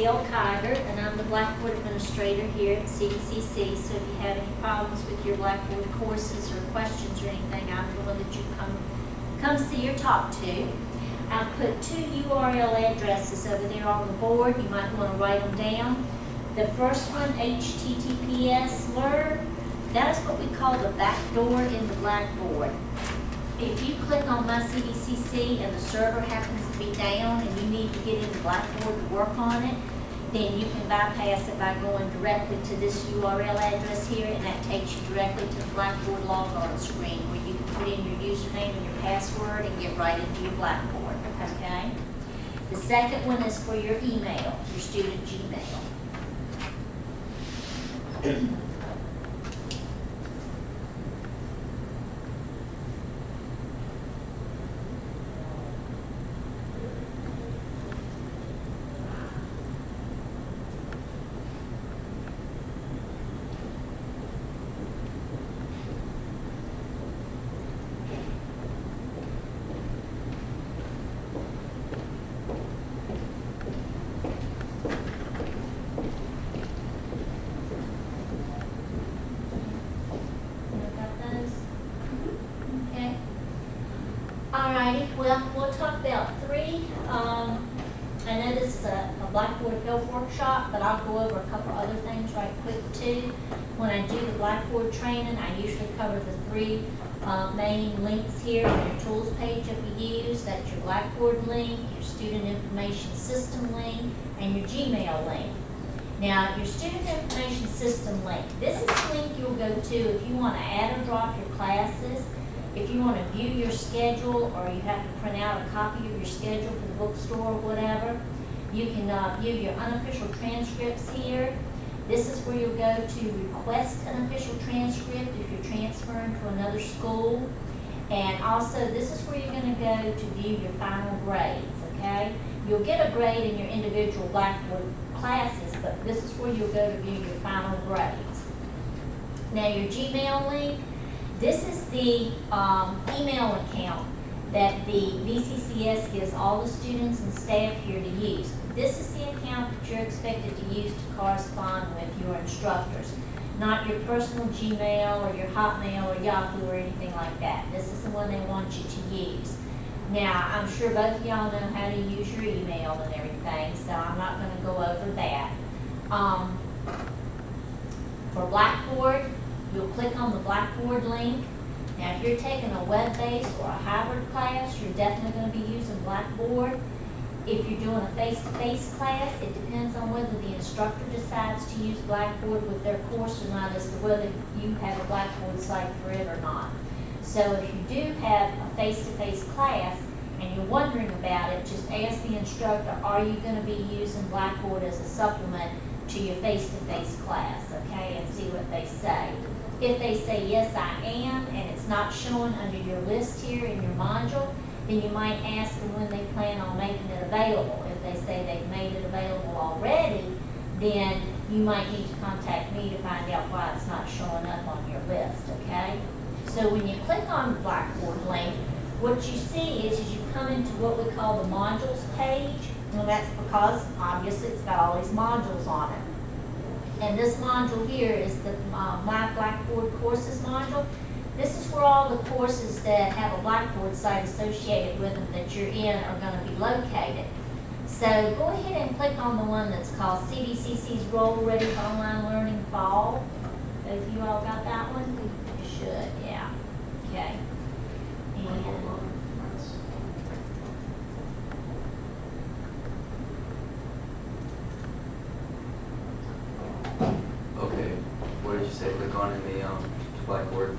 Gayle Kiger, and I'm the Blackboard Administrator here at CVCC. So if you have any problems with your Blackboard courses or questions or anything, I'm the one that you come see or talk to. I've put 2 URL addresses over there on the board. You might want to write them down. The first one, HTTPS learn, that is what we call the back door in the Blackboard. If you click on My CVCC and the server happens to be down and you need to get into Blackboard to work on it, then you can bypass it by going directly to this URL address here, and that takes you directly to the Blackboard logon screen where you can put in your username and your password and get right into your Blackboard, okay? The second one is for your email, your student Gmail. Alrighty, well, we'll talk about 3. I know this is a Blackboard Health workshop, but I'll go over a couple other things right quick too. When I do the Blackboard training, I usually cover the 3 main links here on your tools page that we use. That's your Blackboard link, your Student Information System link, and your Gmail link. Now, your Student Information System link, this is the link you'll go to if you want to add or drop your classes. If you want to view your schedule, or you have to print out a copy of your schedule for the bookstore or whatever, you can view your unofficial transcripts here. This is where you'll go to request an official transcript if you're transferring to another school. And also, this is where you're going to go to view your final grades, okay? You'll get a grade in your individual Blackboard classes, but this is where you'll go to view your final grades. Now, your Gmail link, this is the email account that the VCCS gives all the students and staff here to use. This is the account that you're expected to use to correspond with your instructors, not your personal Gmail or your Hotmail or Yahoo or anything like that. This is the one they want you to use. Now, I'm sure both of y'all know how to use your email and everything, so I'm not going to go over that. For Blackboard, you'll click on the Blackboard link. Now, if you're taking a web-based or a hybrid class, you're definitely going to be using Blackboard. If you're doing a face-to-face class, it depends on whether the instructor decides to use Blackboard with their course or not, as to whether you have a Blackboard site for it or not. So if you do have a face-to-face class and you're wondering about it, just ask the instructor, are you going to be using Blackboard as a supplement to your face-to-face class, okay, and see what they say. If they say, yes, I am, and it's not showing under your list here in your module, then you might ask them when they plan on making it available. If they say they've made it available already, then you might need to contact me to find out why it's not showing up on your list, okay? So when you click on the Blackboard link, what you see is you come into what we call the modules page. Well, that's because, obviously, it's got all these modules on it. And this module here is the My Blackboard Courses module. This is where all the courses that have a Blackboard site associated with them that you're in are going to be located. So go ahead and click on the one that's called CVCC's Role Ready for Online Learning Fall. Have you all got that one? You should, yeah. Okay. And okay, what did you say? Click on in the Blackboard.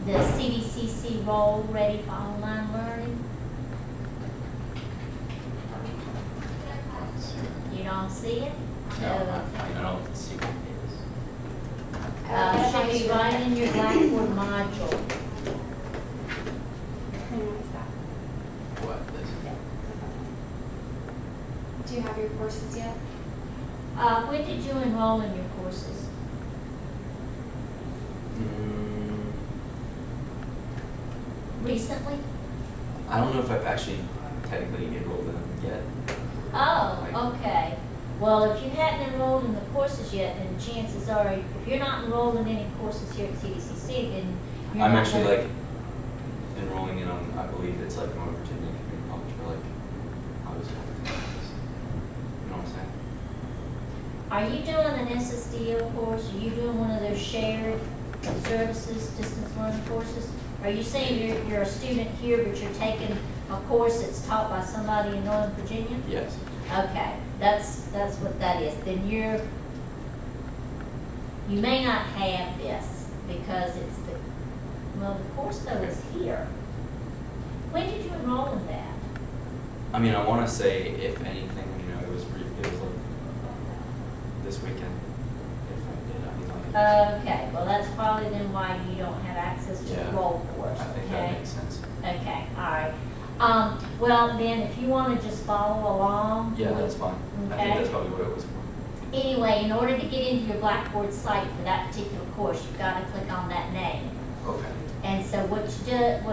the CVCC Role Ready for Online Learning. You don't see it? No, I don't see what it is. Should be right in your Blackboard module. What? This? Do you have your courses yet? When did you enroll in your courses? Recently? I don't know if I've actually technically enrolled in them yet. Oh, okay. Well, if you hadn't enrolled in the courses yet, then chances are, if you're not enrolled in any courses here at CVCC, then you're I'm not actually gonna- like enrolling in I believe it's like Northern Virginia Community College for like, I was told you know what I'm saying? Are you doing an SSDO course? Are you doing one of those shared services, distance learning courses? Are you saying you're a student here, but you're taking a course that's taught by somebody in Northern Virginia? Yes. Okay, that's what that is. Then you may not have this because it's the course though is here. When did you enroll in that? I mean, I want to say, if anything, it was like this weekend. If I did, I mean, like, Okay, well, that's probably then why you don't have access to the Yeah, roll course, I think okay? that makes sense. Okay, all right. Well, then, if you want to just follow along. Yeah, that's fine. I think Okay. that's probably what it was for. Anyway, in order to get into your Blackboard site for that particular course, you've got to click on that name. Okay. And so what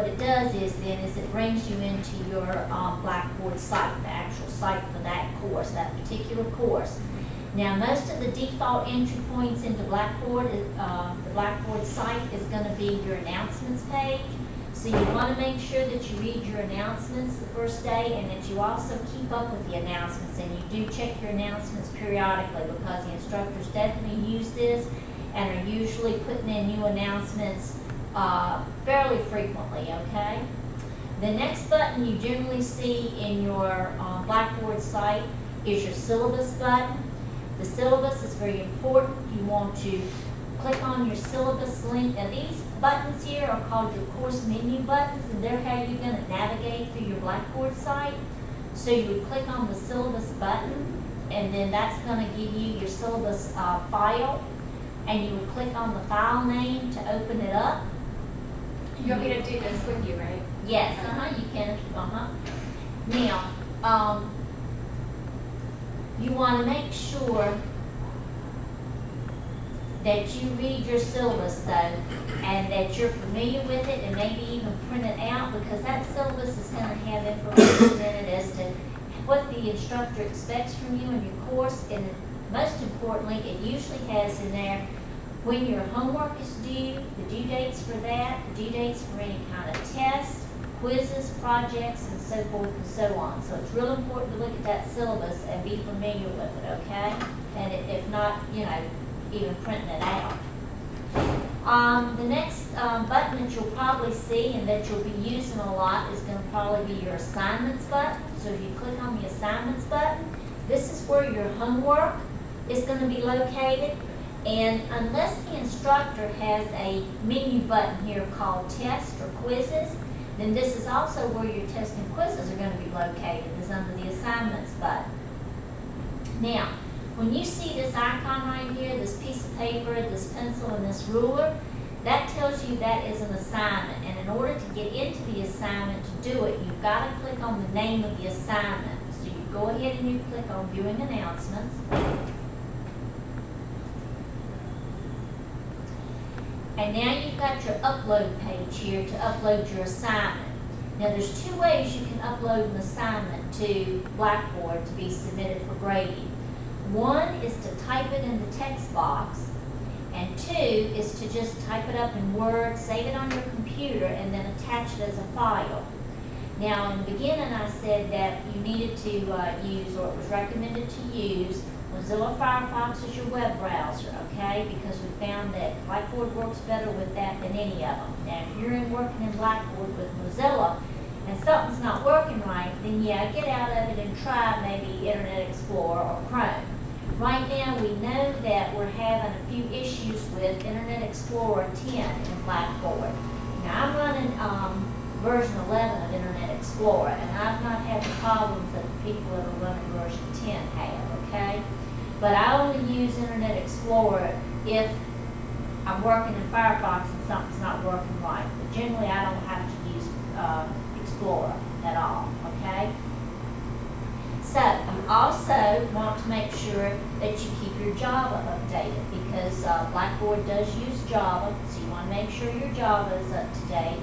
it does is it brings you into your Blackboard site, the actual site for that course, that particular course. Now, most of the default entry points into Blackboard, the Blackboard site is going to be your announcements page. So you want to make sure that you read your announcements the first day and that you also keep up with the announcements, and you do check your announcements periodically because the instructors definitely use this and are usually putting in new announcements fairly frequently, okay? The next button you generally see in your Blackboard site is your syllabus button. The syllabus is very important. You want to click on your syllabus link. Now these buttons here are called your course menu buttons, and they're how you're going to navigate through your Blackboard site. So you would click on the syllabus button, and then that's going to give you your syllabus file, and you would click on the file name to open it up. You want me to do this with you, right? Yes, you can, Now, you want to make sure that you read your syllabus though, and that you're familiar with it, and maybe even print it out, because that syllabus is going to have information in it as to what the instructor expects from you in your course, and most importantly, it usually has in there when your homework is due, the due dates for that, the due dates for any kind of tests, quizzes, projects, and so forth and so on. So it's real important to look at that syllabus and be familiar with it, okay? And if not, even printing it out. The next button that you'll probably see and that you'll be using a lot is going to probably be your assignments button. So if you click on the assignments button, this is where your homework is going to be located. And unless the instructor has a menu button here called Test or Quizzes, then this is also where your tests and quizzes are going to be located, is under the Assignments button. Now, when you see this icon right here, this piece of paper, this pencil, and this ruler, that tells you that is an assignment. And in order to get into the assignment to do it, you've got to click on the name of the assignment. So you go ahead and you click on Viewing Announcements. And now you've got your upload page here to upload your assignment. Now there's two ways you can upload an assignment to Blackboard to be submitted for grading. One is to type it in the text box, and two is to just type it up in Word, save it on your computer, and then attach it as a file. Now in the beginning I said that you needed to use, or it was recommended to use, Mozilla Firefox as your web browser, okay? Because we found that Blackboard works better with that than any of them. Now, if you're working in Blackboard with Mozilla and something's not working right, then yeah, get out of it and try maybe Internet Explorer or Chrome. Right now, we know that we're having a few issues with Internet Explorer 10 in Blackboard. Now, I'm running version 11 of Internet Explorer, and I've not had the problems that the people that are running version 10 have, okay? But I only use Internet Explorer if I'm working in Firefox and something's not working right. But generally, I don't have to use Explorer at all, okay? So, you also want to make sure that you keep your Java updated, because Blackboard does use Java, so you want to make sure your Java is up to date.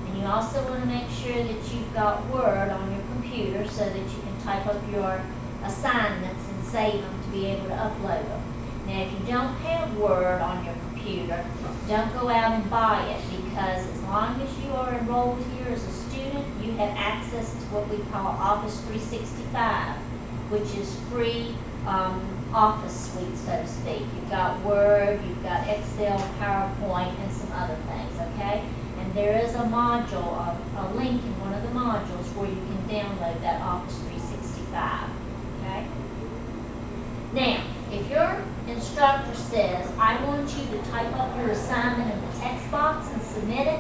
And you also want to make sure that you've got Word on your computer so that you can type up your assignments and save them to be able to upload them. Now, if you don't have Word on your computer, don't go out and buy it, because as long as you are enrolled here as a student, you have access to what we call Office 365, which is free office suite, so to speak. You've got Word, you've got Excel, PowerPoint, and some other things, okay? And there is a module, a link in one of the modules where you can download that Office 365, okay? Now, if your instructor says, I want you to type up your assignment in the text box and submit it,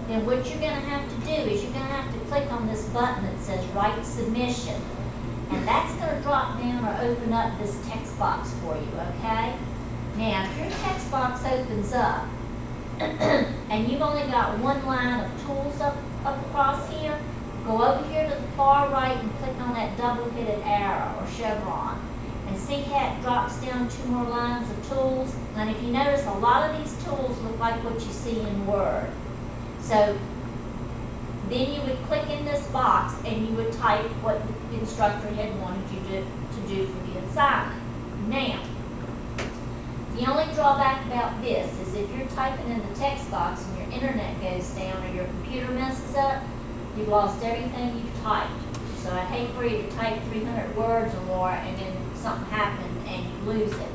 then what you're going to have to do is you're going to have to click on this button that says Write Submission. And that's going to drop down or open up this text box for you, okay? Now, if your text box opens up, and you've only got one line of tools up across here, go over here to the far right and click on that double-headed arrow or chevron. And see how it drops down 2 more lines of tools? And if you notice, a lot of these tools look like what you see in Word. So then you would click in this box and you would type what the instructor had wanted you to do for the assignment. Now, the only drawback about this is if you're typing in the text box and your internet goes down or your computer messes up, you've lost everything you've typed. So I'd hate for you to type 300 words or more and then something happened and you lose it.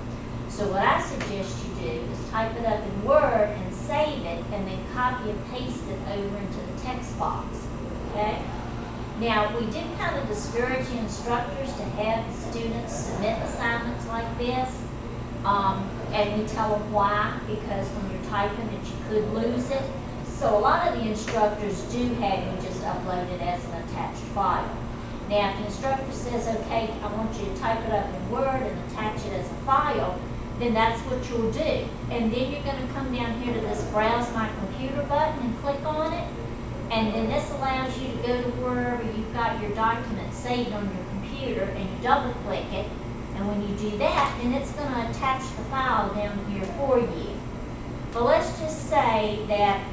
So what I suggest you do is type it up in Word and save it, and then copy and paste it over into the text box, okay? Now, we do kind of discourage the instructors to have the students submit assignments like this, and we tell them why, because when you're typing it, you could lose it. So a lot of the instructors do have you just upload it as an attached file. Now, if the instructor says, okay, I want you to type it up in Word and attach it as a file, then that's what you'll do. And then you're going to come down here to this Browse My Computer button and click on it. And then this allows you to go to wherever you've got your document saved on your computer, and you double click it. And when you do that, then it's going to attach the file down here for you. But let's just say that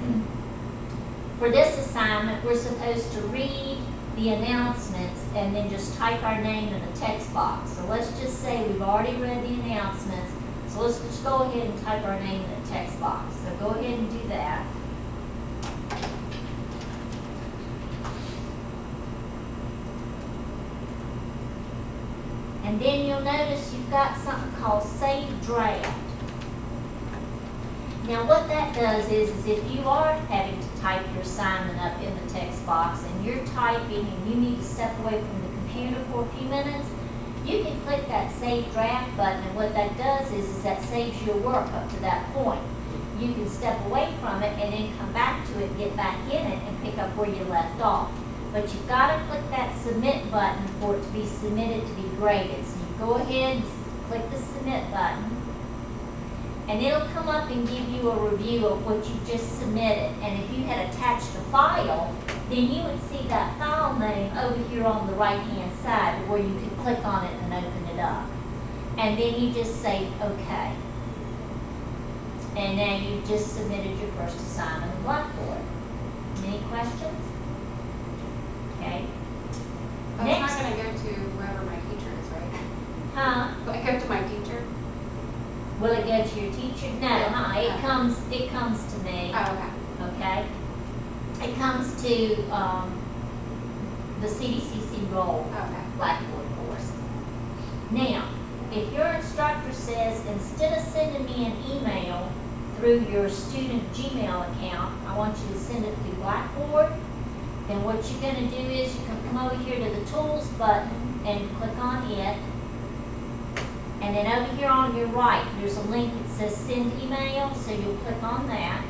for this assignment, we're supposed to read the announcements and then just type our name in the text box. So let's just say we've already read the announcements. So let's just go ahead and type our name in the text box. So go ahead and do that. And then you'll notice you've got something called Save Draft. Now what that does is if you are having to type your assignment up in the text box and you're typing and you need to step away from the computer for a few minutes, you can click that Save Draft button, and what that does is that saves your work up to that point. You can step away from it and then come back to it, get back in it, and pick up where you left off. But you've got to click that Submit button for it to be submitted to be graded. So you go ahead and click the Submit button, and it'll come up and give you a review of what you just submitted. And if you had attached a file, then you would see that file name over here on the right-hand side where you could click on it and open it up. And then you just say, okay. And now you've just submitted your first assignment in Blackboard. Any questions? Okay. But Next. it's not going to go to wherever my teacher is, right? Huh? Will it go to my teacher? Will it go to your teacher? No, Yeah. it comes to me. Oh, okay. Okay? It comes to the CVCC role Okay. Blackboard course. Now, if your instructor says, instead of sending me an email through your student Gmail account, I want you to send it through Blackboard, then what you're going to do is you can come over here to the Tools button and click on it. And then over here on your right, there's a link that says Send Email, so you'll click on that.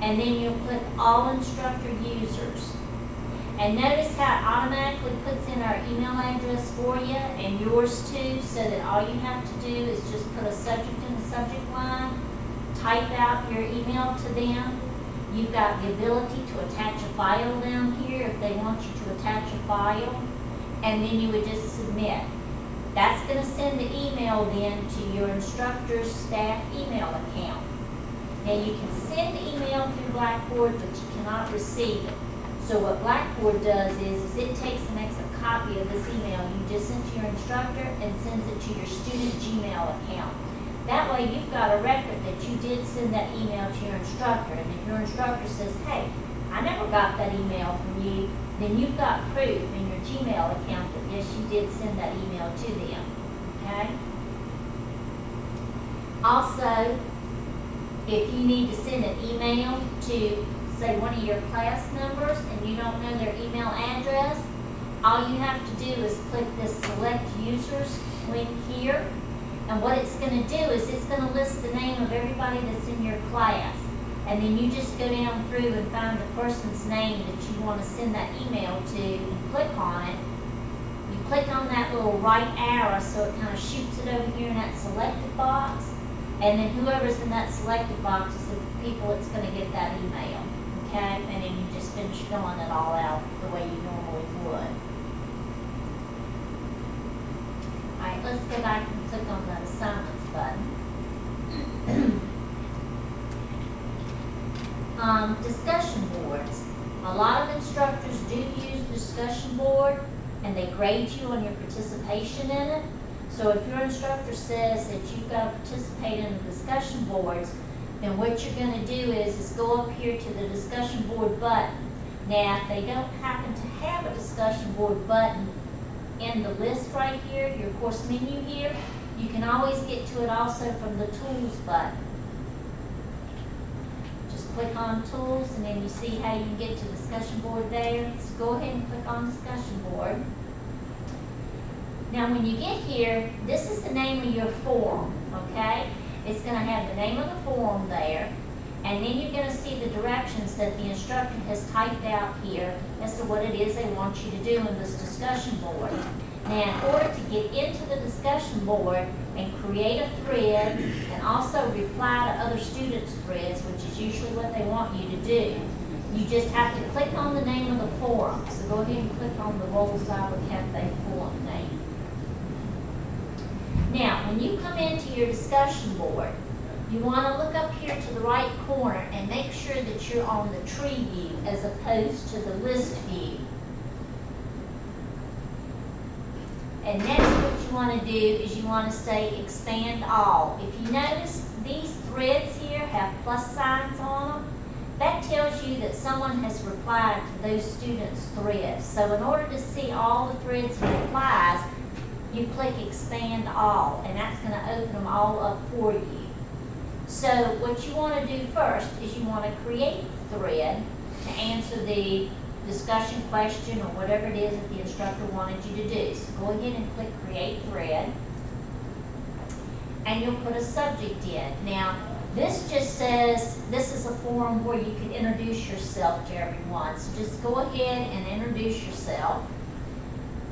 And then you'll click All Instructor Users. And notice how it automatically puts in our email address for you, and yours too, so that all you have to do is just put a subject in the subject line, type out your email to them. You've got the ability to attach a file down here if they want you to attach a file, and then you would just submit. That's going to send the email then to your instructor's staff email account. Now you can send email through Blackboard, but you cannot receive it. So what Blackboard does is it takes and makes a copy of this email you just sent to your instructor and sends it to your student Gmail account. That way you've got a record that you did send that email to your instructor, and if your instructor says, hey, I never got that email from you, then you've got proof in your Gmail account that yes, you did send that email to them, okay? Also, if you need to send an email to, say, one of your class members and you don't know their email address, all you have to do is click this Select Users link here, and what it's going to do is it's going to list the name of everybody that's in your class. And then you just go down through and find the person's name that you want to send that email to and click on it. You click on that little right arrow so it kind of shoots it over here in that selected box. And then whoever's in that selected box is the people that's going to get that email. Okay? And then you just finish filling it all out the way you normally would. Alright, let's go back and click on that assignments button. Discussion boards. A lot of instructors do use the discussion board and they grade you on your participation in it. So if your instructor says that you've got to participate in the discussion boards, then what you're going to do is go up here to the discussion board button. Now, if they don't happen to have a discussion board button in the list right here, your course menu here, you can always get to it also from the tools button. Just click on tools and then you see how you can get to discussion board there. So go ahead and click on discussion board. Now when you get here, this is the name of your forum, okay? It's going to have the name of the forum there, and then you're going to see the directions that the instructor has typed out here as to what it is they want you to do in this discussion board. Now in order to get into the discussion board and create a thread and also reply to other students' threads, which is usually what they want you to do, you just have to click on the name of the forum. So go ahead and click on the Rolls Iowa Cafe forum name. Now, when you come into your discussion board, you want to look up here to the right corner and make sure that you're on the tree view as opposed to the list view. And next what you want to do is you want to say expand all. If you notice, these threads here have plus signs on them. That tells you that someone has replied to those students' threads. So in order to see all the threads and replies, you click expand all, and that's going to open them all up for you. So what you want to do first is you want to create the thread to answer the discussion question or whatever it is that the instructor wanted you to do. So go ahead and click create thread, and you'll put a subject in. Now this just says this is a forum where you can introduce yourself to everyone. So just go ahead and introduce yourself.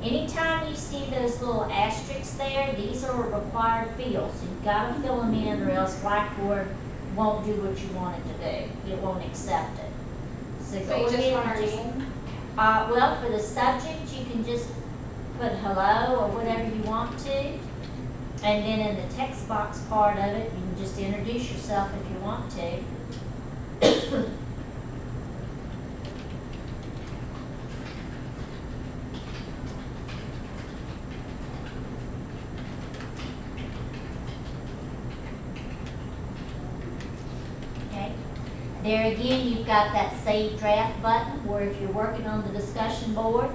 Anytime you see those little asterisks there, these are required fields. So you've got to fill them in or else Blackboard won't do what you want it to do. It won't accept it. So So go you just ahead want and our just, name? well, for the subject, you can just put hello or whatever you want to. And then in the text box part of it, you can just introduce yourself if you want to. There again, you've got that Save Draft button where if you're working on the discussion board,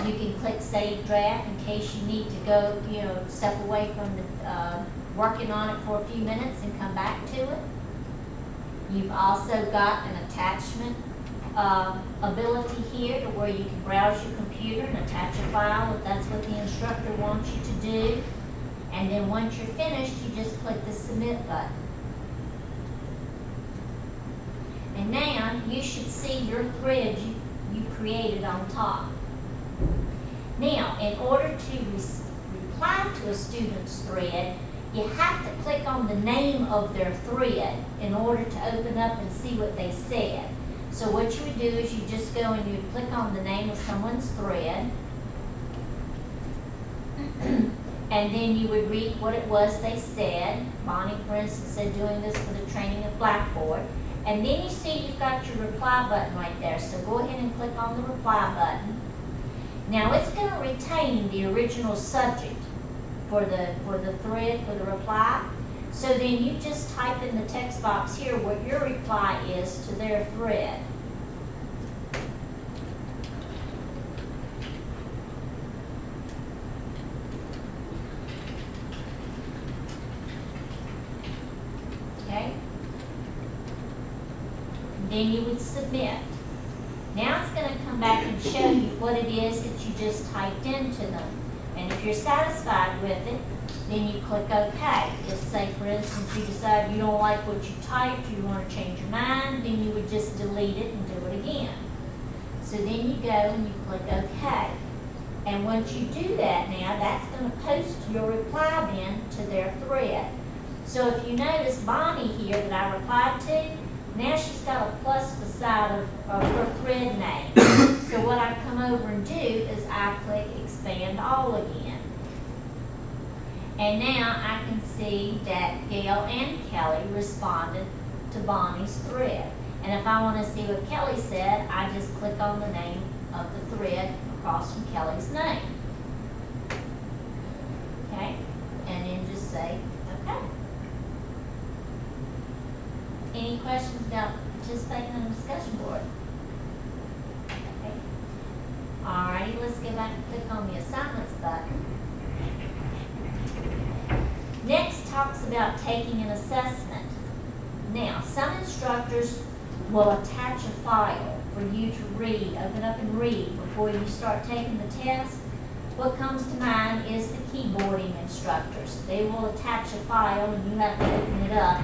you can click Save Draft in case you need to go, step away from the, working on it for a few minutes and come back to it. You've also got an attachment ability here to where you can browse your computer and attach a file if that's what the instructor wants you to do. And then once you're finished, you just click the Submit button. And now you should see your thread you created on top. Now, in order to reply to a student's thread, you have to click on the name of their thread in order to open up and see what they said. So what you would do is you just go and you would click on the name of someone's thread, and then you would read what it was they said. Bonnie, for instance, said doing this for the training of Blackboard. And then you see you've got your reply button right there. So go ahead and click on the reply button. Now it's going to retain the original subject for the thread, for the reply. So then you just type in the text box here what your reply is to their thread. Okay? Then you would submit. Now it's going to come back and show you what it is that you just typed into them. And if you're satisfied with it, then you click OK. Just say, for instance, you decide you don't like what you typed, you want to change your mind, then you would just delete it and do it again. So then you go and you click OK. And once you do that now, that's going to post your reply then to their thread. So if you notice Bonnie here that I replied to, now she's got a plus beside of her thread name. So what I come over and do is I click Expand All again. And now I can see that Gayle and Kelly responded to Bonnie's thread. And if I want to see what Kelly said, I just click on the name of the thread across from Kelly's name. Okay? And then just say, okay. Any questions about participating in the discussion board? Okay. Alrighty, let's go back and click on the assignments button. Next talks about taking an assessment. Now, some instructors will attach a file for you to read, open up and read before you start taking the test. What comes to mind is the keyboarding instructors. They will attach a file and you have to open it up.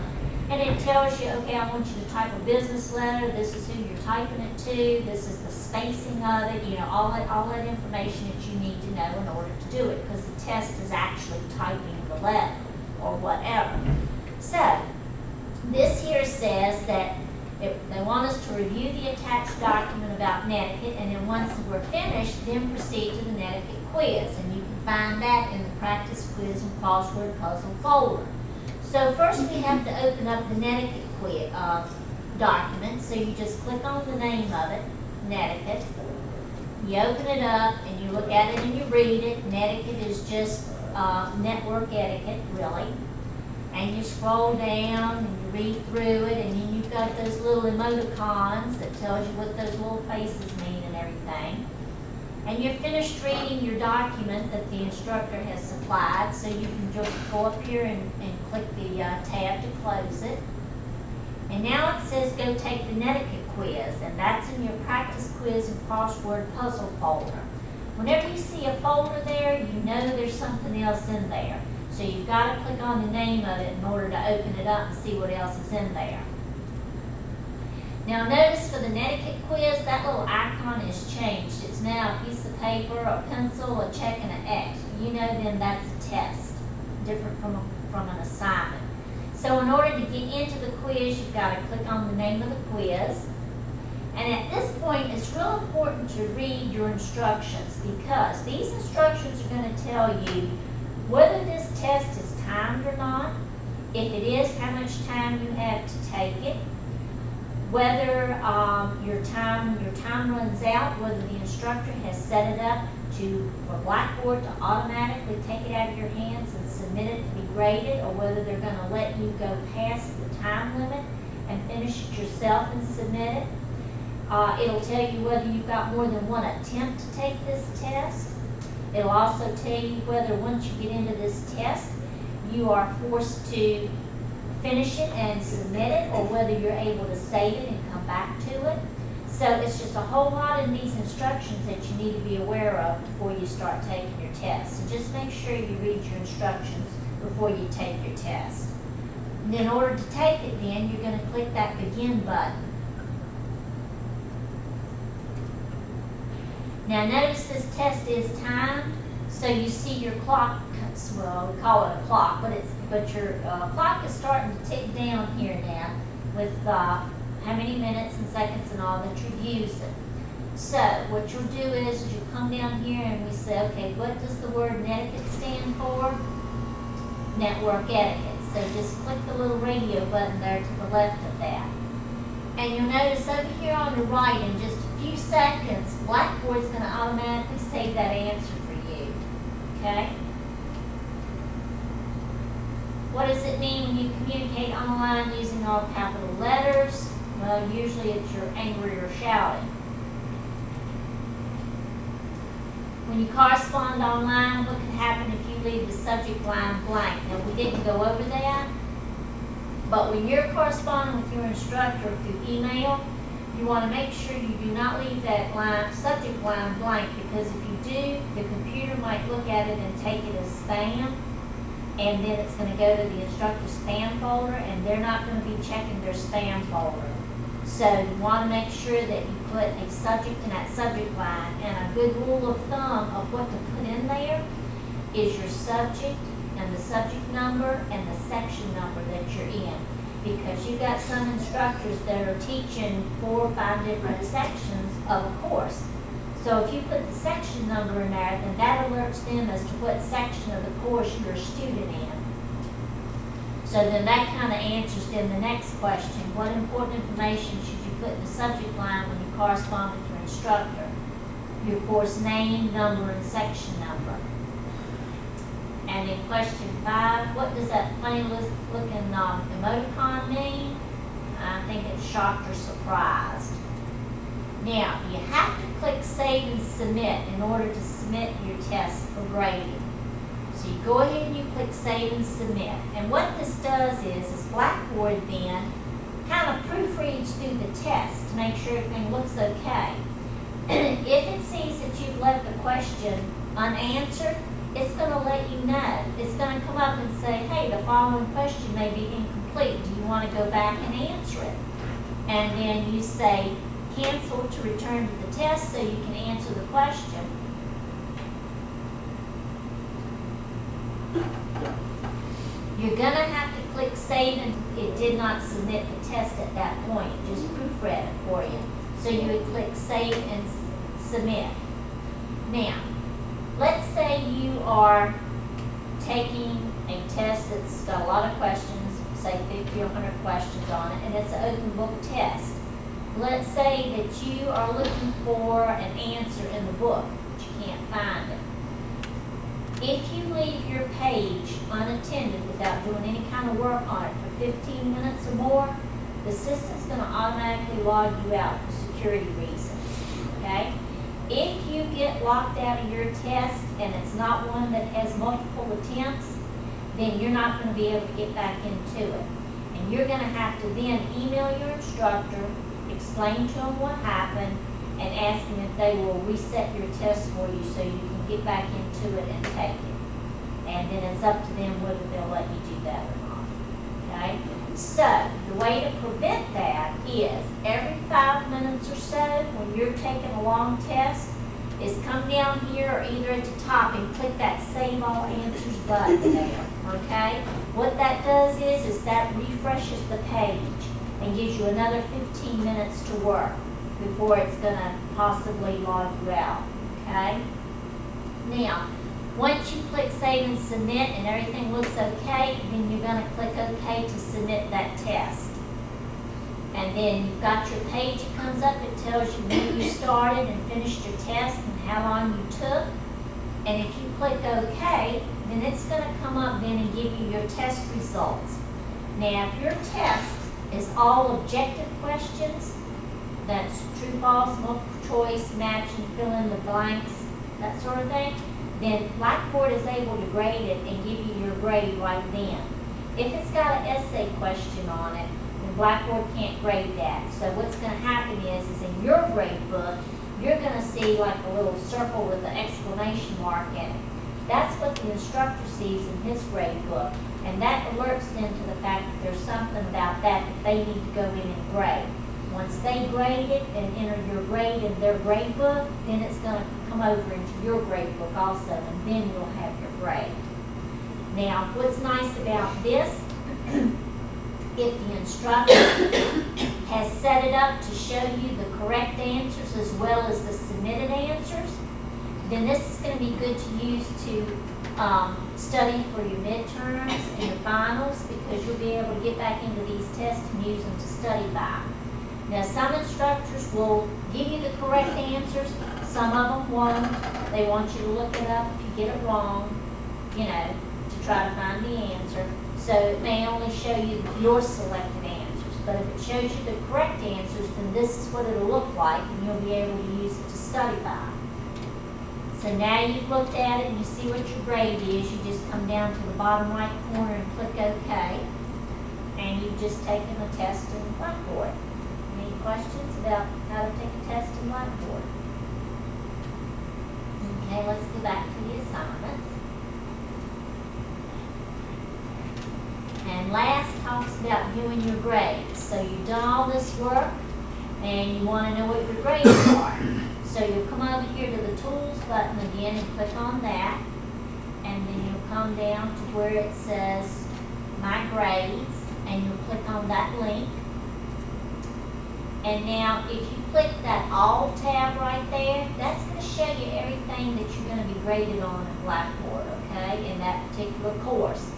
And it tells you, okay, I want you to type a business letter, this is who you're typing it to, this is the spacing of it, you know, all that information that you need to know in order to do it, because the test is actually typing the letter or whatever. So, this here says that they want us to review the attached document about Netiquette, and then once we're finished, then proceed to the Netiquette quiz. And you can find that in the practice quiz and crossword puzzle folder. So first we have to open up the Netiquette quiz document. So you just click on the name of it, Netiquette. You open it up and you look at it and you read it. Netiquette is just network etiquette, really. And you scroll down and you read through it, and then you've got those little emoticons that tells you what those little faces mean and everything. And you're finished reading your document that the instructor has supplied, so you can just go up here and click the tab to close it. And now it says go take the Netiquette quiz, and that's in your practice quiz and crossword puzzle folder. Whenever you see a folder there, you know there's something else in there. So you've got to click on the name of it in order to open it up and see what else is in there. Now notice for the Netiquette quiz, that little icon has changed. It's now a piece of paper, a pencil, a check, and an X. You know then that's a test, different from an assignment. So in order to get into the quiz, you've got to click on the name of the quiz. And at this point, it's real important to read your instructions, because these instructions are going to tell you whether this test is timed or not, if it is, how much time you have to take it, whether your time runs out, whether the instructor has set it up for Blackboard to automatically take it out of your hands and submit it to be graded, or whether they're going to let you go past the time limit and finish it yourself and submit it. It'll tell you whether you've got more than one attempt to take this test. It'll also tell you whether once you get into this test, you are forced to finish it and submit it, or whether you're able to save it and come back to it. So it's just a whole lot in these instructions that you need to be aware of before you start taking your test. So just make sure you read your instructions before you take your test. And in order to take it then, you're going to click that begin button. Now notice this test is timed, so you see your clock, well, we call it a clock, but your clock is starting to tick down here now with how many minutes and seconds and all that you've used it. So what you'll do is you'll come down here and we say, okay, what does the word Netiquette stand for? Network etiquette. So just click the little radio button there to the left of that. And you'll notice over here on the right in just a few seconds, Blackboard's gonna automatically save that answer for you, okay? What does it mean when you communicate online using all capital letters? Well, usually it's you're angry or shouting. When you correspond online, what can happen if you leave the subject line blank? Now, we didn't go over that, but when you're corresponding with your instructor through email, you want to make sure you do not leave that subject line blank, because if you do, the computer might look at it and take it as spam, and then it's going to go to the instructor's spam folder, and they're not going to be checking their spam folder. So you want to make sure that you put a subject in that subject line, and a good rule of thumb of what to put in there is your subject and the subject number and the section number that you're in. Because you've got some instructors that are teaching 4 or 5 different sections of a course. So if you put the section number in there, then that alerts them as to what section of the course you're a student in. So then that kind of answers then the next question. What important information should you put in the subject line when you correspond with your instructor? Your course name, number, and section number. And in question 5, what does that funny looking emoticon mean? I think it's shocked or surprised. Now, you have to click Save and Submit in order to submit your test for grading. So you go ahead and you click Save and Submit. And what this does is Blackboard then kind of proofreads through the test to make sure everything looks okay. If it sees that you've left the question unanswered, it's going to let you know. It's going to come up and say, hey, the following question may be incomplete. Do you want to go back and answer it? And then you say, cancel to return to the test so you can answer the question. You're going to have to click Save, and it did not submit the test at that point. It just proofread it for you. So you would click Save and Submit. Now, let's say you are taking a test that's got a lot of questions, say 50 or 100 questions on it, and it's an open book test. Let's say that you are looking for an answer in the book, but you can't find it. If you leave your page unattended without doing any kind of work on it for 15 minutes or more, the system's going to automatically log you out for security reasons, okay? If you get locked out of your test and it's not one that has multiple attempts, then you're not going to be able to get back into it. And you're going to have to then email your instructor, explain to them what happened, and ask them if they will reset your test for you so you can get back into it and take it. And then it's up to them whether they'll let you do that or not. Okay? So, the way to prevent that is every 5 minutes or so when you're taking a long test is come down here or either at the top and click that Save All Answers button there. Okay? What that does is that refreshes the page and gives you another 15 minutes to work before it's going to possibly log you out, okay? Now, once you click Save and Submit and everything looks okay, then you're going to click OK to submit that test. And then you've got your page that comes up. It tells you when you started and finished your test and how long you took. And if you click OK, then it's going to come up then and give you your test results. Now, if your test is all objective questions, that's true, false, multiple choice, match, and fill in the blanks, that sort of thing, then Blackboard is able to grade it and give you your grade right then. If it's got an essay question on it, then Blackboard can't grade that. So what's going to happen is in your grade book, you're going to see like a little circle with an exclamation mark in it. That's what the instructor sees in his grade book. And that alerts them to the fact that there's something about that they need to go in and grade. Once they grade it and enter your grade in their grade book, then it's going to come over into your grade book also, and then you'll have your grade. Now, what's nice about this, if the instructor has set it up to show you the correct answers as well as the submitted answers, then this is going to be good to use to study for your midterms and your finals, because you'll be able to get back into these tests and use them to study by. Now, some instructors will give you the correct answers, some of them won't. They want you to look it up if you get it wrong, you know, to try to find the answer. So it may only show you your selected answers, but if it shows you the correct answers, then this is what it'll look like, and you'll be able to use it to study by. So now you've looked at it and you see what your grade is, you just come down to the bottom right corner and click OK. And you've just taken a test in Blackboard. Any questions about how to take a test in Blackboard? Okay, let's go back to the assignments. And last talks about viewing your grades. So you've done all this work and you want to know what your grades are. So you'll come over here to the Tools button again and click on that. And then you'll come down to where it says My Grades, and you'll click on that link. And now if you click that All tab right there, that's going to show you everything that you're going to be graded on in Blackboard, okay, in that particular course.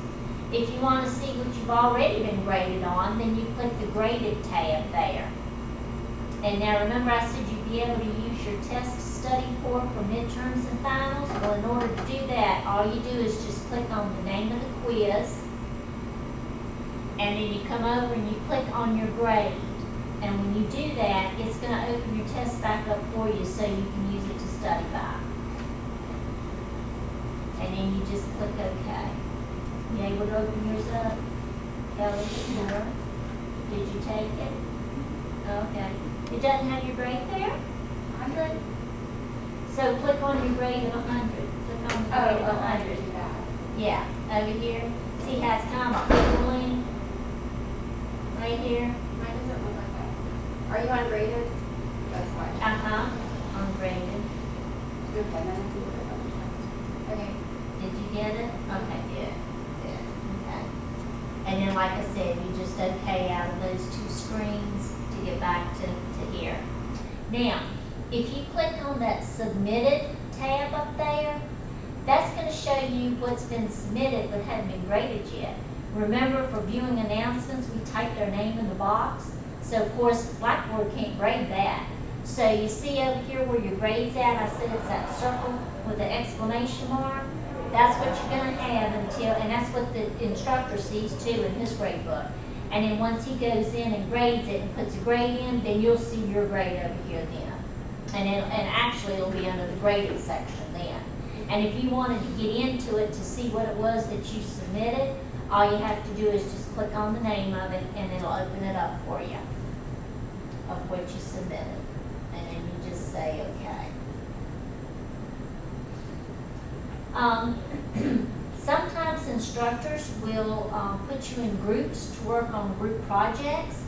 If you want to see what you've already been graded on, then you click the Graded tab there. And now remember I said you'd be able to use your test to study for midterms and finals? Well, in order to do that, all you do is just click on the name of the quiz, and then you come over and you click on your grade. And when you do that, it's going to open your test back up for you so you can use it to study by. And then you just click OK. You able to open yours up? Kelly, did you take it? Okay. It doesn't have your grade there? 100? So click on your grade of 100. Click on the grade of 100. Yeah, over here. See how it's kind of a hyperlink? Right here. Mine doesn't look like that. Are you ungraded? That's why. Ungraded. Okay, then I can look at the test. Okay. Did you get it? Okay, good. Good. Okay. And then, like I said, you just OK out of those two screens to get back to here. Now, if you click on that Submitted tab up there, that's going to show you what's been submitted but hadn't been graded yet. Remember, for viewing announcements, we typed our name in the box. So, of course, Blackboard can't grade that. So you see over here where your grade's at, I said it's that circle with the exclamation mark. That's what you're going to have until, and that's what the instructor sees too in his grade book. And then once he goes in and grades it and puts a grade in, then you'll see your grade over here then. And actually it'll be under the graded section then. And if you wanted to get into it to see what it was that you submitted, all you have to do is just click on the name of it and it'll open it up for you of what you submitted. And then you just say okay. Sometimes instructors will put you in groups to work on group projects.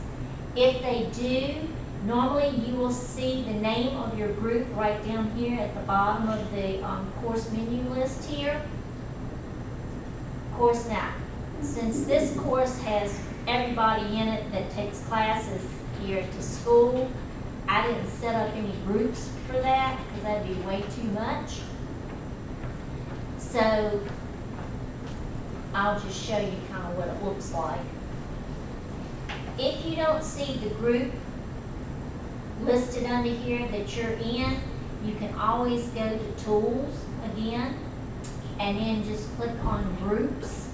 If they do, normally you will see the name of your group right down here at the bottom of the course menu list here. Of course, now, since this course has everybody in it that takes classes here at the school, I didn't set up any groups for that because that'd be way too much. So I'll just show you kind of what it looks like. If you don't see the group listed under here that you're in, you can always go to Tools again and then just click on Groups.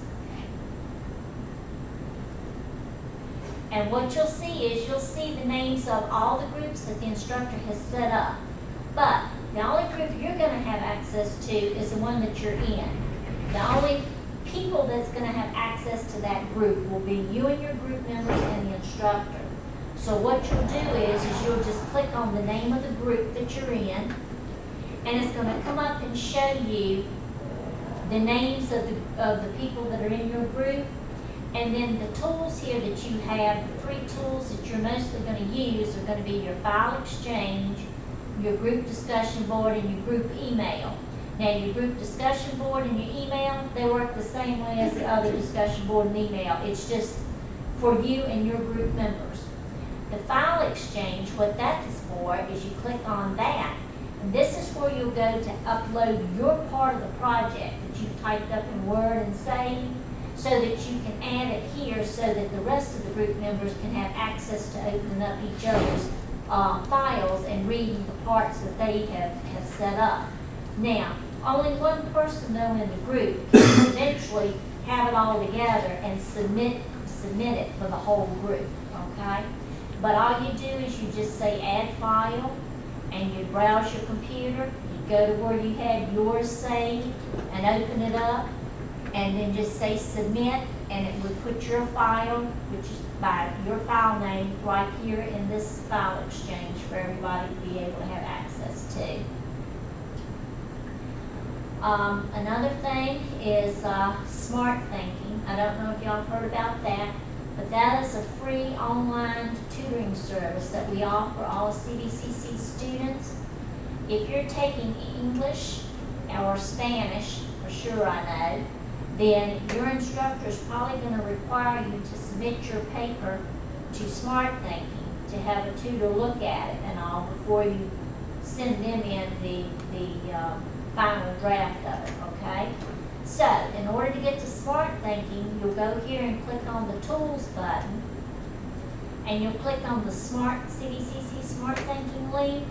And what you'll see is you'll see the names of all the groups that the instructor has set up. But the only group you're going to have access to is the one that you're in. The only people that's going to have access to that group will be you and your group members and the instructor. So what you'll do is you'll just click on the name of the group that you're in, and it's going to come up and show you the names of the people that are in your group. And then the tools here that you have, the three tools that you're mostly going to use are going to be your file exchange, your group discussion board, and your group email. Now your group discussion board and your email, they work the same way as the other discussion board and email. It's just for you and your group members. The file exchange, what that is for is you click on that. And this is where you'll go to upload your part of the project that you've typed up in Word and saved. so that you can add it here so that the rest of the group members can have access to opening up each other's files and reading the parts that they have set up. Now, only one person though in the group can eventually have it all together and submit it for the whole group, okay? But all you do is you just say add file, and you browse your computer, you go to where you had yours saved and open it up, and then just say submit, and it would put your file, which is by your file name, right here in this file exchange for everybody to be able to have access to. Another thing is Smart Thinking. I don't know if y'all have heard about that, but that is a free online tutoring service that we offer all CVCC students. If you're taking English or Spanish, for sure I know, then your instructor is probably going to require you to submit your paper to Smart Thinking to have a tutor look at it and all before you send them in the final draft of it, okay? So, in order to get to Smart Thinking, you'll go here and click on the Tools button, and you'll click on the CVCC Smart Thinking link.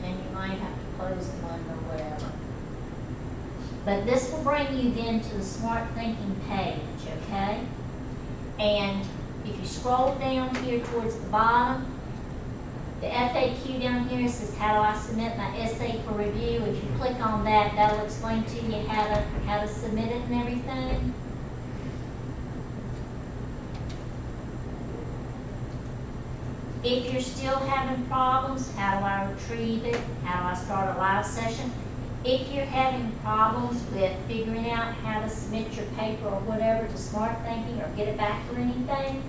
And you might have to close the one or whatever. But this will bring you then to the Smart Thinking page, okay? And if you scroll down here towards the bottom, the FAQ down here says, how do I submit my essay for review? If you click on that, that'll explain to you how to submit it and everything. If you're still having problems, how do I retrieve it? How do I start a live session? If you're having problems with figuring out how to submit your paper or whatever to Smart Thinking or get it back or anything,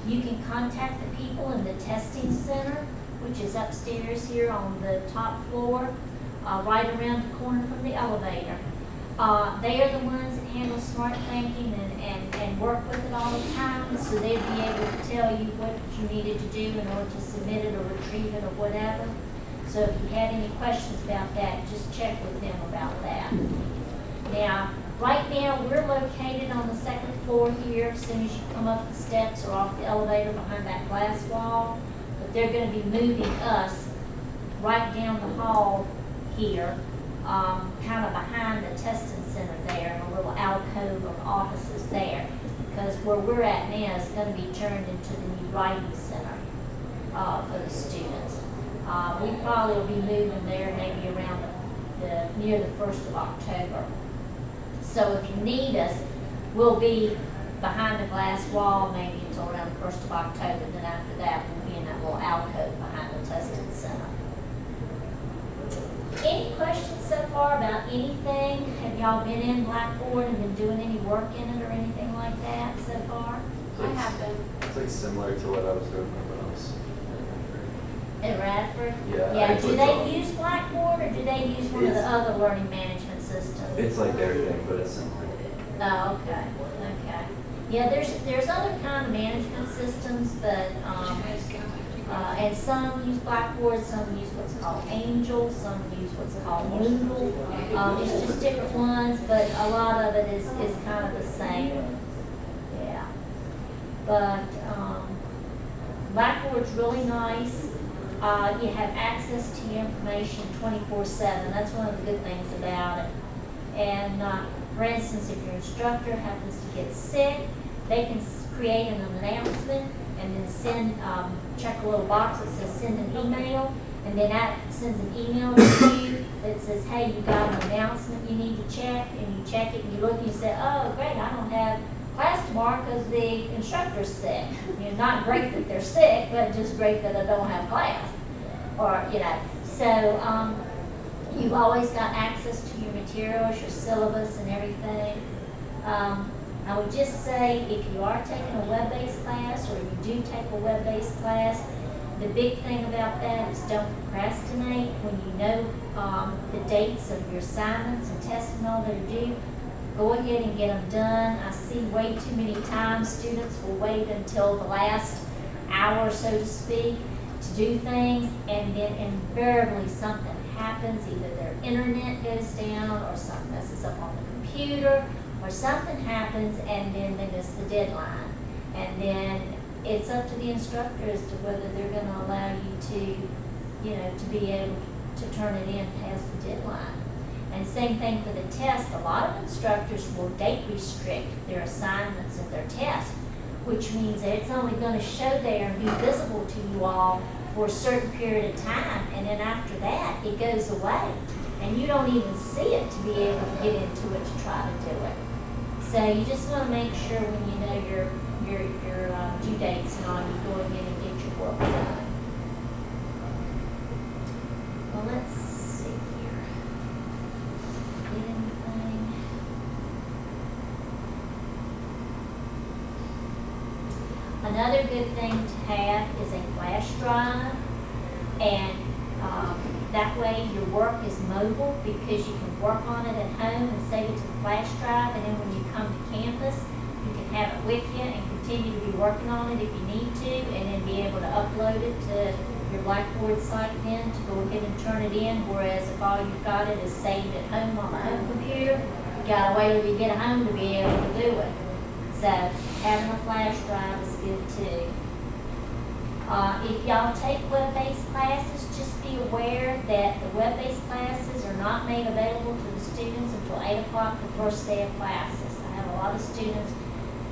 you can contact the people in the testing center, which is upstairs here on the top floor, right around the corner from the elevator. They are the ones that handle Smart Thinking and work with it all the time, so they'd be able to tell you what you needed to do in order to submit it or retrieve it or whatever. So if you had any questions about that, just check with them about that. Now, right now, we're located on the second floor here, as soon as you come up the steps or off the elevator behind that glass wall. But they're going to be moving us right down the hall here, kind of behind the testing center there, in a little alcove of offices there, because where we're at now is going to be turned into the new writing center for the students. We probably will be moving there maybe around near the 1st of October. So if you need us, we'll be behind the glass wall maybe until around the 1st of October. Then after that, we'll be in that little alcove behind the testing center. Any questions so far about anything? Have y'all been in Blackboard and been doing any work in it or anything like that so far? I have been. It's like similar to what I was doing when I was At Radford? Yeah, I Yeah, do clicked they on- use Blackboard or do they use one of the It's- other learning management systems? It's like their thing, but it's similar. Oh, okay, okay. Yeah, there's other kind of management systems, but, and some use Blackboard, some use what's called Angel, some use what's called Moodle. It's just different ones, but a lot of it is kind of the same. Yeah. But, Blackboard's really nice. You have access to your information 24/7. That's one of the good things about it. And for instance, if your instructor happens to get sick, they can create an announcement and then check a little box that says send an email, and then that sends an email to you that says, hey, you got an announcement you need to check, and you check it and you look and you say, oh, great, I don't have class tomorrow because the instructor's sick. You know, not great that they're sick, but just great that I don't have class. Or, you know, so you've always got access to your materials, your syllabus and everything. I would just say if you are taking a web-based class or you do take a web-based class, the big thing about that is don't procrastinate. When you know the dates of your assignments and tests and all that are due, go ahead and get them done. I see way too many times students will wait until the last hour, so to speak, to do things, and then invariably something happens, either their internet goes down, or something messes up on the computer, or something happens, and then they miss the deadline. And then it's up to the instructor as to whether they're gonna allow you to, to be able to turn it in past the deadline. And same thing for the test. A lot of instructors will date restrict their assignments and their tests, which means that it's only going to show there and be visible to you all for a certain period of time, and then after that, it goes away. And you don't even see it to be able to get into it to try to do it. So you just want to make sure when you know your due dates and all, you go ahead and get your work done. Well, let's see here. Get anything? Another good thing to have is a flash drive, and that way your work is mobile because you can work on it at home and save it to the flash drive, and then when you come to campus, you can have it with you and continue to be working on it if you need to, and then be able to upload it to your Blackboard site then to go ahead and turn it in, whereas if all you've got it is saved at home on the home computer, you gotta wait till you get home to be able to do it. So having a flash drive is good too. If y'all take web-based classes, just be aware that the web-based classes are not made available to the students until 8 o'clock the first day of classes. I have a lot of students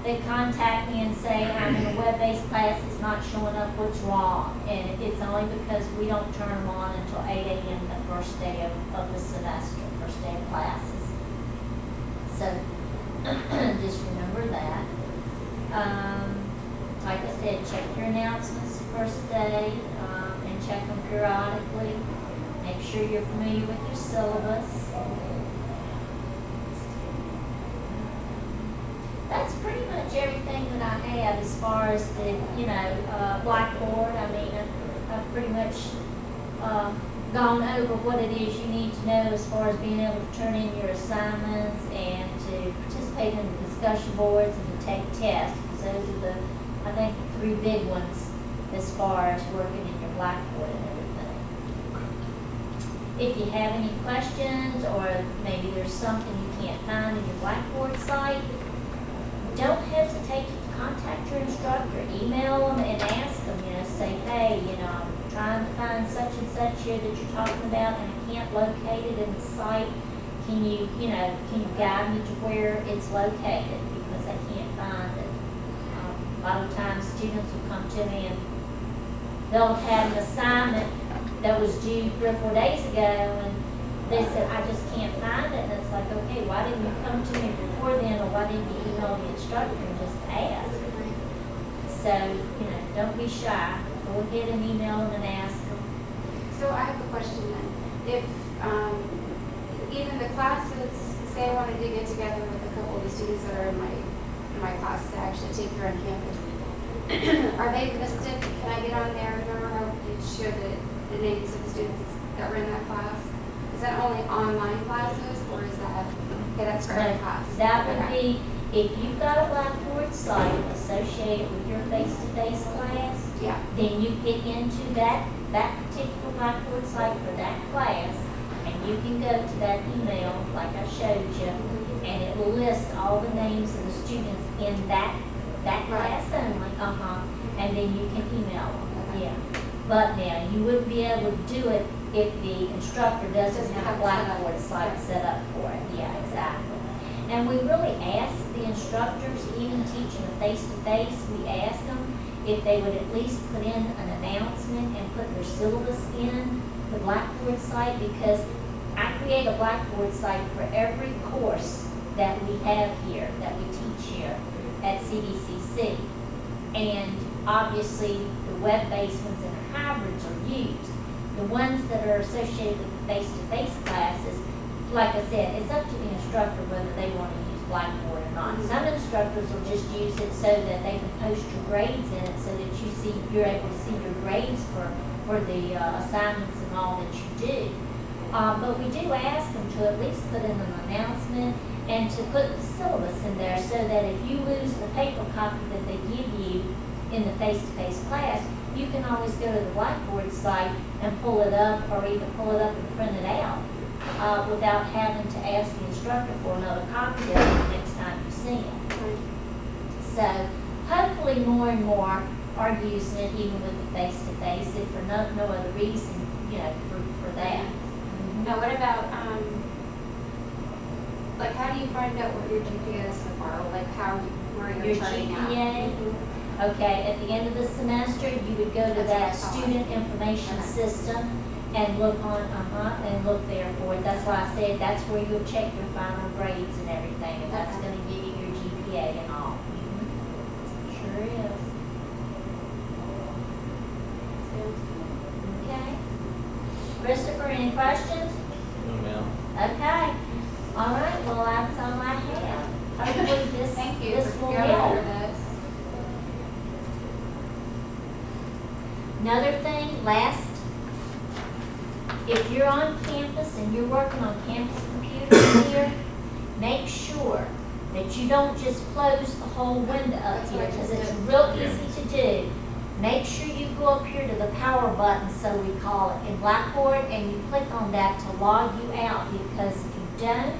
that contact me and say, I'm in a web-based class, it's not showing up, what's wrong? And it's only because we don't turn them on until 8 a.m. the first day of the semester, first day of classes. So just remember that. Like I said, check your announcements the first day, and check them periodically. Make sure you're familiar with your syllabus. That's pretty much everything that I have as far as the, Blackboard. I mean, I've pretty much gone over what it is you need to know as far as being able to turn in your assignments and to participate in the discussion boards and to take tests. Because those are the, I think, the three big ones as far as working in your Blackboard and everything. If you have any questions, or maybe there's something you can't find in your Blackboard site, don't hesitate to contact your instructor. Email them and ask them, say, hey, I'm trying to find such and such here that you're talking about and I can't locate it in the site. Can you guide me to where it's located, because I can't find it. A lot of times students will come to me and they'll have an assignment that was due 3 or 4 days ago, and they said, I just can't find it. And it's like, okay, why didn't you come to me before then, or why didn't you email the instructor and just ask? So, don't be shy. Go ahead and email them and ask them. So I have a question then. If even the classes, say I wanted to get together with a couple of the students that are in my classes that I actually take here on campus, are they listed? Can I get on there and show the names of the students that were in that class? Is that only online classes, or is that, okay, that's for every class? That would be, if you've got a Blackboard site associated with your face-to-face class, Yeah. then you get into that particular Blackboard site for that class, and you can go to that email, like I showed you, and it will list all the names of the students in that class only, and then you can email them, yeah. But now, you wouldn't be able to do it if the instructor doesn't have a Blackboard site set up for it, yeah, exactly. And we really ask the instructors, even teaching a face-to-face, we ask them if they would at least put in an announcement and put their syllabus in the Blackboard site, because I create a Blackboard site for every course that we have here, that we teach here at CVCC. And obviously, the web-based ones and the hybrids are used. The ones that are associated with the face-to-face classes, like I said, it's up to the instructor whether they want to use Blackboard or not. Some instructors will just use it so that they can post your grades in it, so that you're able to see your grades for the assignments and all that you do. But we do ask them to at least put in an announcement and to put the syllabus in there, so that if you lose the paper copy that they give you in the face-to-face class, you can always go to the Blackboard site and pull it up, or even pull it up and print it out, without having to ask the instructor for another copy of it the next time you see him. So hopefully more and more are using it, even with the face-to-face, if for no other reason, you know, for that. Now, what about, like, how do you find out what your GPA is so far? Like, where Your you're charting out? GPA, okay, at the end of the semester, you would go to That's what I that thought. student information Okay. system and look on, and look there for it. That's why I said that's where you'll check your final grades and everything, and that's Okay. gonna give you your GPA and all. Sure is. Okay. Christopher, any questions? No, ma'am. Okay. All right, well, that's all I have. Hopefully this, Thank you this for will going help. over this. Another thing, if you're on campus and you're working on campus computers here, make sure that you don't just close the whole window up That's here, what I because just it's did. real Yeah. easy to do. Make sure you go up here to the power button, so we call it, in Blackboard, and you click on that to log you out, because if you don't,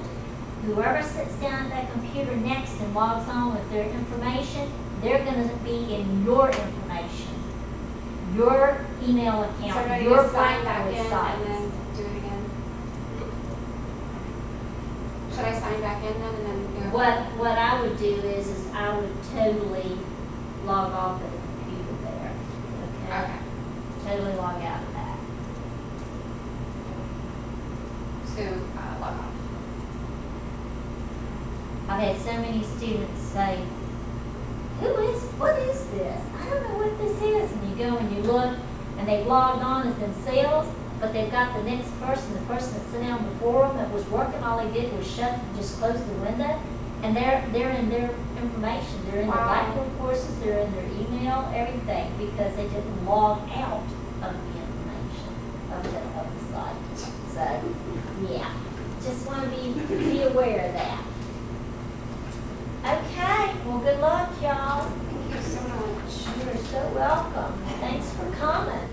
whoever sits down at that computer next and logs on with their information, they're gonna be in your information, your email So do I account, need your to sign back Blackboard in site. and then do it again? Should I sign back in then and then go? What I would do is I would totally log off of the computer there, okay? Okay. Totally log out of that. So, log off. I've had so many students say, what is this? I don't know what this is. And you go and you look, and they've logged on as themselves, but they've got the next person, the person that sat down before them that was working, all they did was just close the window, and they're in their information. They're in their Wow. Blackboard courses, they're in their email, everything, because they didn't log out of the information of the site. So, yeah, just want to be aware of that. Okay, well, good luck, y'all. Thank you so much. You're so welcome. Thanks for coming.